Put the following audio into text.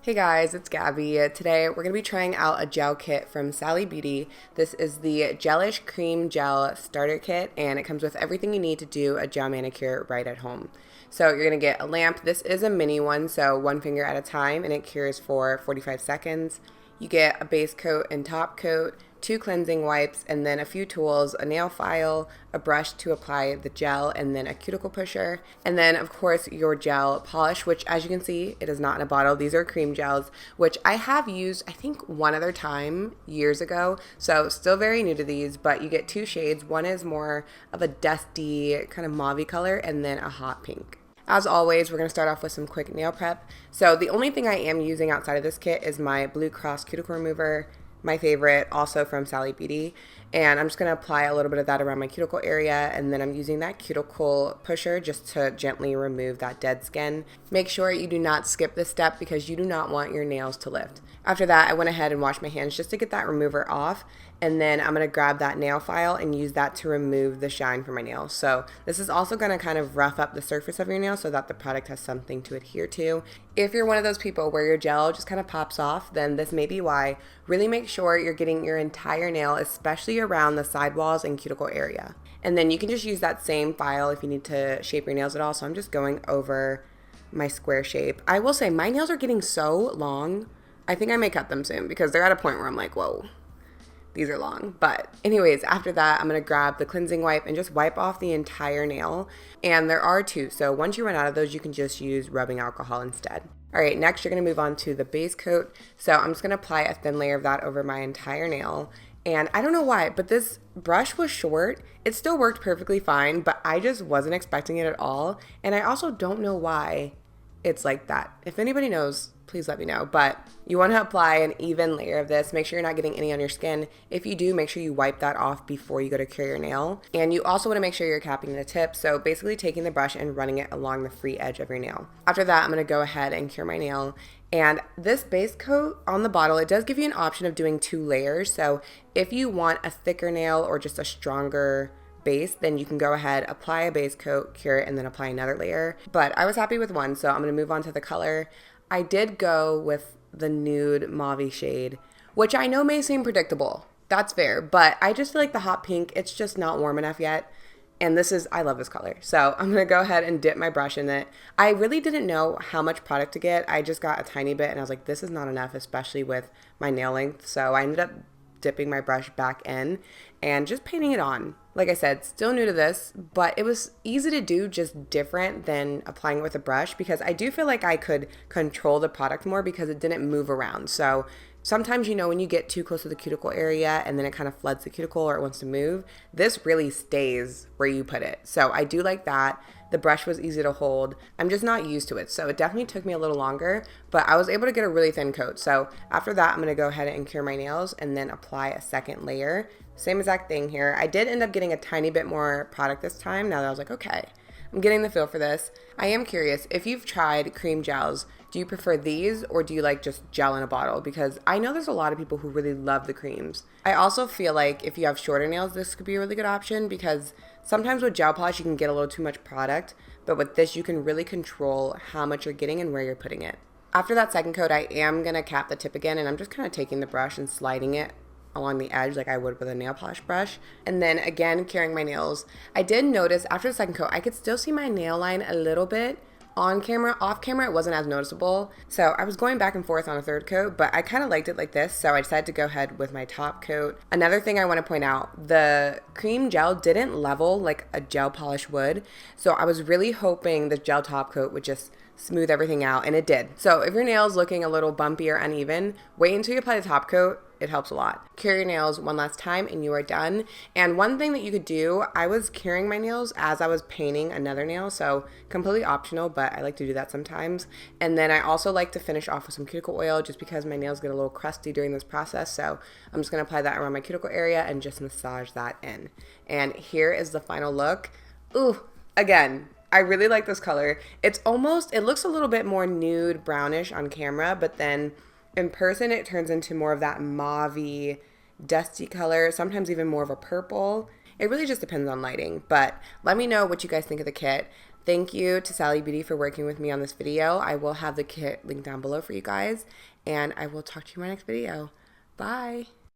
Hey guys, it's Gabby. Today we're going to be trying out a gel kit from Sally Beauty. This is the Gelish Cream Gel Starter Kit, and it comes with everything you need to do a gel manicure right at home. So you're going to get a lamp. This is a mini one, so one finger at a time, and it cures for 45 seconds. You get a base coat and top coat, 2 cleansing wipes, and then a few tools, a nail file, a brush to apply the gel, and then a cuticle pusher. And then, of course, your gel polish, which, as you can see, it is not in a bottle. These are cream gels, which I have used, I think, one other time years ago. So still very new to these, but you get 2 shades. One is more of a dusty kind of mauve color, and then a hot pink. As always, we're going to start off with some quick nail prep. So the only thing I am using outside of this kit is my Blue Cross cuticle remover, my favorite, also from Sally Beauty. And I'm just going to apply a little bit of that around my cuticle area, and then I'm using that cuticle pusher just to gently remove that dead skin. Make sure you do not skip this step because you do not want your nails to lift. After that, I went ahead and washed my hands just to get that remover off, and then I'm going to grab that nail file and use that to remove the shine from my nails. So this is also going to kind of rough up the surface of your nail so that the product has something to adhere to. If you're one of those people where your gel just kind of pops off, then this may be why. Really make sure you're getting your entire nail, especially around the sidewalls and cuticle area. And then you can just use that same file if you need to shape your nails at all. So I'm just going over my square shape. I will say my nails are getting so long. I think I may cut them soon because they're at a point where I'm like, whoa, these are long. But anyways, after that, I'm going to grab the cleansing wipe and just wipe off the entire nail. And there are 2. So once you run out of those, you can just use rubbing alcohol instead. All right, next you're going to move on to the base coat. So I'm just going to apply a thin layer of that over my entire nail. And I don't know why, but this brush was short. It still worked perfectly fine, but I just wasn't expecting it at all. And I also don't know why it's like that. If anybody knows, please let me know. But you want to apply an even layer of this. Make sure you're not getting any on your skin. If you do, make sure you wipe that off before you go to cure your nail. And you also want to make sure you're capping the tip. So basically taking the brush and running it along the free edge of your nail. After that, I'm going to go ahead and cure my nail. And this base coat on the bottle, it does give you an option of doing 2 layers. So if you want a thicker nail or just a stronger base, then you can go ahead, apply a base coat, cure it, and then apply another layer. But I was happy with one, so I'm going to move on to the color. I did go with the nude mauve shade, which I know may seem predictable. That's fair, but I just feel like the hot pink, it's just not warm enough yet. And I love this color. So I'm going to go ahead and dip my brush in it. I really didn't know how much product to get. I just got a tiny bit and I was like, this is not enough, especially with my nail length. So I ended up dipping my brush back in and just painting it on. Like I said, still new to this, but it was easy to do, just different than applying it with a brush because I do feel like I could control the product more because it didn't move around. So sometimes, when you get too close to the cuticle area and then it kind of floods the cuticle or it wants to move, this really stays where you put it. So I do like that. The brush was easy to hold. I'm just not used to it. So it definitely took me a little longer, but I was able to get a really thin coat. So after that, I'm going to go ahead and cure my nails and then apply a second layer. Same exact thing here. I did end up getting a tiny bit more product this time. Now that I was like, okay, I'm getting the feel for this. I am curious, if you've tried cream gels, do you prefer these or do you like just gel in a bottle? Because I know there's a lot of people who really love the creams. I also feel like if you have shorter nails, this could be a really good option because sometimes with gel polish, you can get a little too much product, but with this, you can really control how much you're getting and where you're putting it. After that second coat, I am going to cap the tip again, and I'm just kind of taking the brush and sliding it along the edge like I would with a nail polish brush. And then again, curing my nails. I did notice after the second coat, I could still see my nail line a little bit on camera. Off camera, it wasn't as noticeable. So I was going back and forth on a third coat, but I kind of liked it like this. So I decided to go ahead with my top coat. Another thing I want to point out, the cream gel didn't level like a gel polish would. So I was really hoping the gel top coat would just smooth everything out, and it did. So if your nail's looking a little bumpy or uneven, wait until you apply the top coat. It helps a lot. Cure your nails one last time and you are done. And one thing that you could do, I was curing my nails as I was painting another nail, so completely optional, but I like to do that sometimes. And then I also like to finish off with some cuticle oil just because my nails get a little crusty during this process. So I'm just gonna apply that around my cuticle area and just massage that in. And here is the final look. Ooh, again, I really like this color. It looks a little bit more nude brownish on camera, but then in person it turns into more of that mauve-y, dusty color, sometimes even more of a purple. It really just depends on lighting, but let me know what you guys think of the kit. Thank you to Sally Beauty for working with me on this video. I will have the kit linked down below for you guys, and I will talk to you in my next video. Bye!